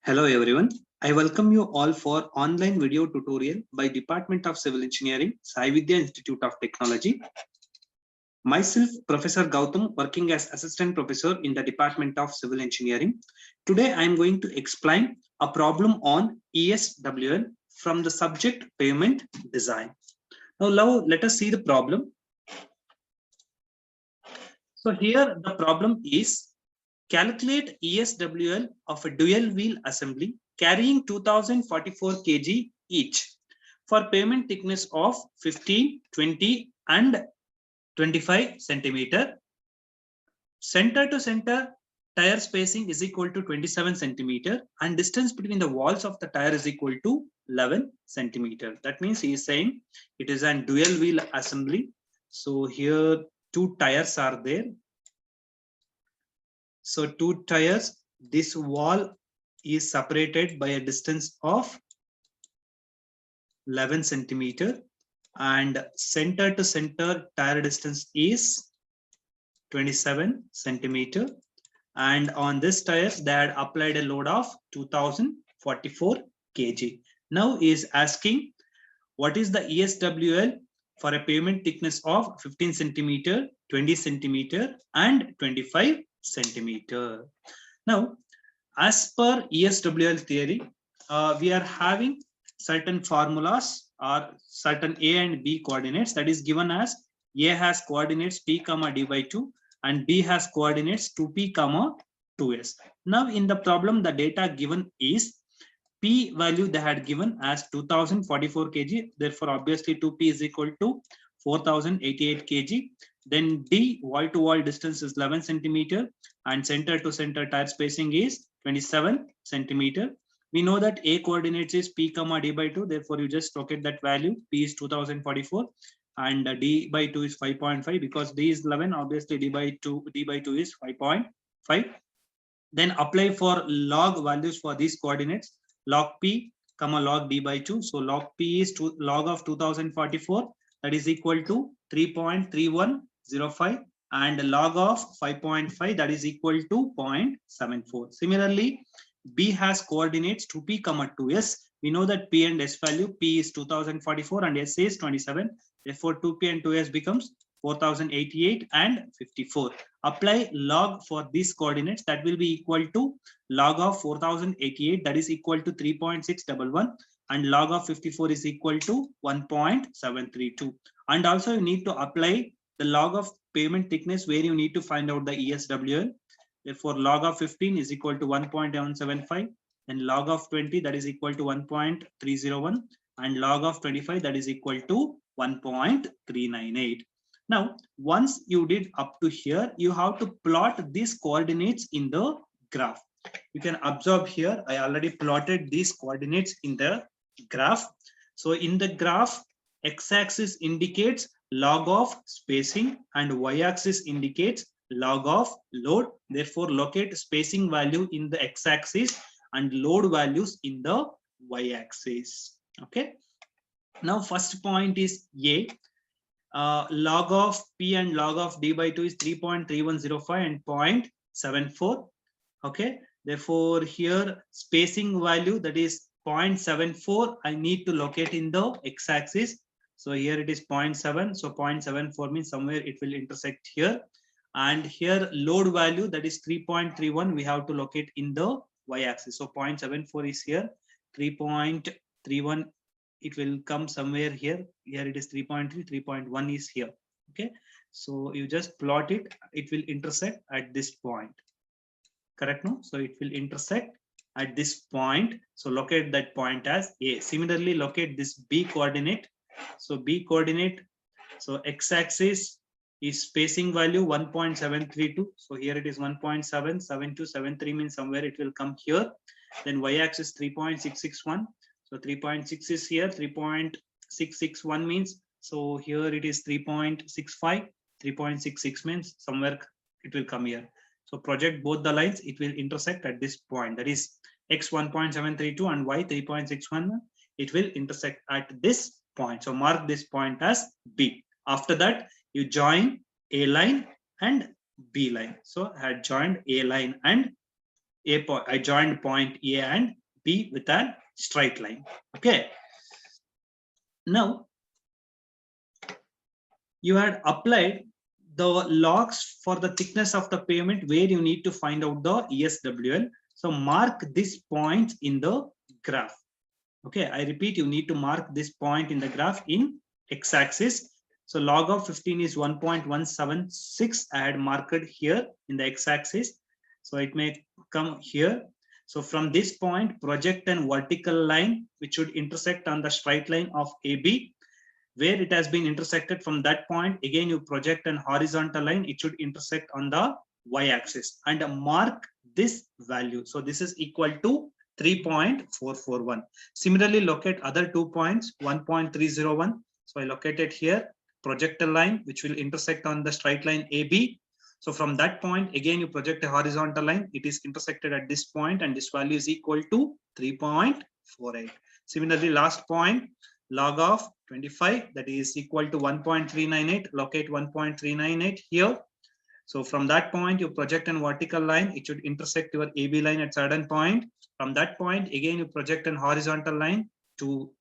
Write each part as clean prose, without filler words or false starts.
Hello everyone. I welcome you all for online video tutorial by Department of Civil Engineering, Sai Vidya Institute of Technology. Myself, Professor Gautam, working as Assistant Professor in the Department of Civil Engineering. Today I am going to explain a problem on ESWL from the subject pavement design. Now let us see the problem. So here the problem is calculate ESWL of a dual wheel assembly carrying 2044 kg each for pavement thickness of 15, 20 and 25 centimeter. Center to center tire spacing is equal to 27 centimeter and distance between the walls of the tire is equal to 11 centimeter. That means he is saying it is a dual wheel assembly. So here two tires are there. So two tires, this wall is separated by a distance of 11 centimeter and center to center tire distance is 27 centimeter. And on this tires, they had applied a load of 2044 kg. Now he is asking what is the ESWL for a pavement thickness of 15 centimeter, 20 centimeter and 25 centimeter. Now, as per ESWL theory, we are having certain formulas or certain A and B coordinates that is given as A has coordinates p comma d by 2 and B has coordinates 2p comma 2s. Now in the problem, the data given is P value they had given as 2044 kg. Therefore, obviously 2p is equal to 4088 kg. Then D wall to wall distance is 11 centimeter and center to center tire spacing is 27 centimeter. We know that A coordinates is p comma d by 2. Therefore, you just locate that value. P is 2044 and d by 2 is 5.5 because d is 11. Obviously, d by 2 is 5.5. Then apply for log values for these coordinates. Log p comma log d by 2. So log p is log of 2044 that is equal to 3.3105 and log of 5.5 that is equal to 0.74. Similarly, B has coordinates 2p comma 2s. We know that p and s value, p is 2044 and s is 27. Therefore, 2p and 2s becomes 4088 and 54. Apply log for these coordinates, that will be equal to log of 4088 that is equal to 3.611 and log of 54 is equal to 1.732. And also you need to apply the log of pavement thickness where you need to find out the ESWL. Therefore, log of 15 is equal to 1.175 and log of 20 that is equal to 1.301 and log of 25 that is equal to 1.398. Now, once you did up to here, you have to plot these coordinates in the graph. You can observe here, I already plotted these coordinates in the graph. So in the graph, x-axis indicates log of spacing and y-axis indicates log of load. Therefore, locate spacing value in the x-axis and load values in the y-axis. Okay. Now, first point is A. Log of P and log of D by 2 is 3.3105 and 0.74. Okay. Therefore, here spacing value that is 0.74. I need to locate in the x-axis. So here it is 0.7. So 0.74 means somewhere it will intersect here. And here load value that is 3.31 we have to locate in the y-axis. So 0.74 is here, 3.31 it will come somewhere here. Here it is 3.3, 3.1 is here. Okay, so you just plot it, it will intersect at this point. Correct, no? So it will intersect at this point. So locate that point as A. Similarly, locate this B coordinate. So B coordinate, so x-axis is spacing value 1.732. So here it is 1.77273 means somewhere it will come here. Then y-axis 3.661. So 3.6 is here, 3.661 means, so here it is 3.65, 3.66 means somewhere it will come here. So project both the lines, it will intersect at this point, that is x 1.732 and y 3.61, it will intersect at this point. So mark this point as B. After that, you join A line and B line. So I had joined A line and I joined point A and B with a straight line. Okay. Now you had applied the logs for the thickness of the pavement where you need to find out the ESWL. So mark this point in the graph. Okay, I repeat, you need to mark this point in the graph in x-axis. So log of 15 is 1.176. I had marked here in the x-axis. So it may come here. So from this point, project an vertical line which should intersect on the straight line of AB. Where it has been intersected from that point, again you project an horizontal line, it should intersect on the y-axis and mark this value. So this is equal to 3.441. Similarly, locate other 2 points, 1.301. So I located here, project a line which will intersect on the straight line AB. So from that point, again you project a horizontal line, it is intersected at this point and this value is equal to 3.48. Similarly, last point, log of 25, that is equal to 1.398. Locate 1.398 here. So from that point, you project an vertical line. It should intersect your AB line at certain point. From that point, again, you project an horizontal line to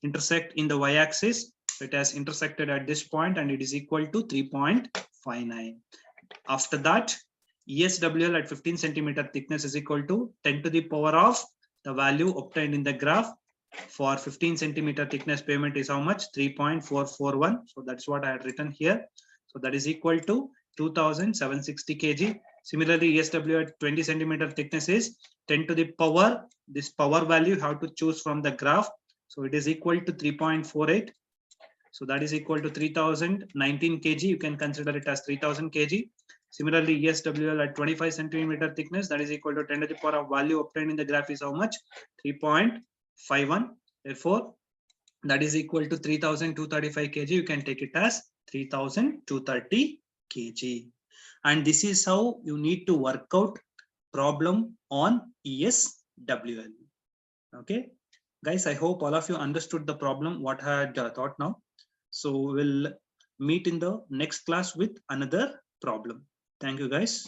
intersect in the y-axis. So it has intersected at this point and it is equal to 3.59. After that, ESWL at 15 centimeter thickness is equal to 10 to the power of the value obtained in the graph. For 15 centimeter thickness pavement is how much? 3.441. So that's what I had written here. So that is equal to 2760 kg. Similarly, ESW at 20 centimeter thickness is 10 to the power. This power value you have to choose from the graph. So it is equal to 3.48. So that is equal to 3019 kg. You can consider it as 3000 kg. Similarly, ESWL at 25 centimeter thickness, that is equal to 10 to the power of value obtained in the graph is how much? 3.51. Therefore, that is equal to 3235 kg. You can take it as 3230 kg. And this is how you need to work out problem on ESWL. Okay, guys, I hope all of you understood the problem, what I had taught now. So we'll meet in the next class with another problem. Thank you, guys.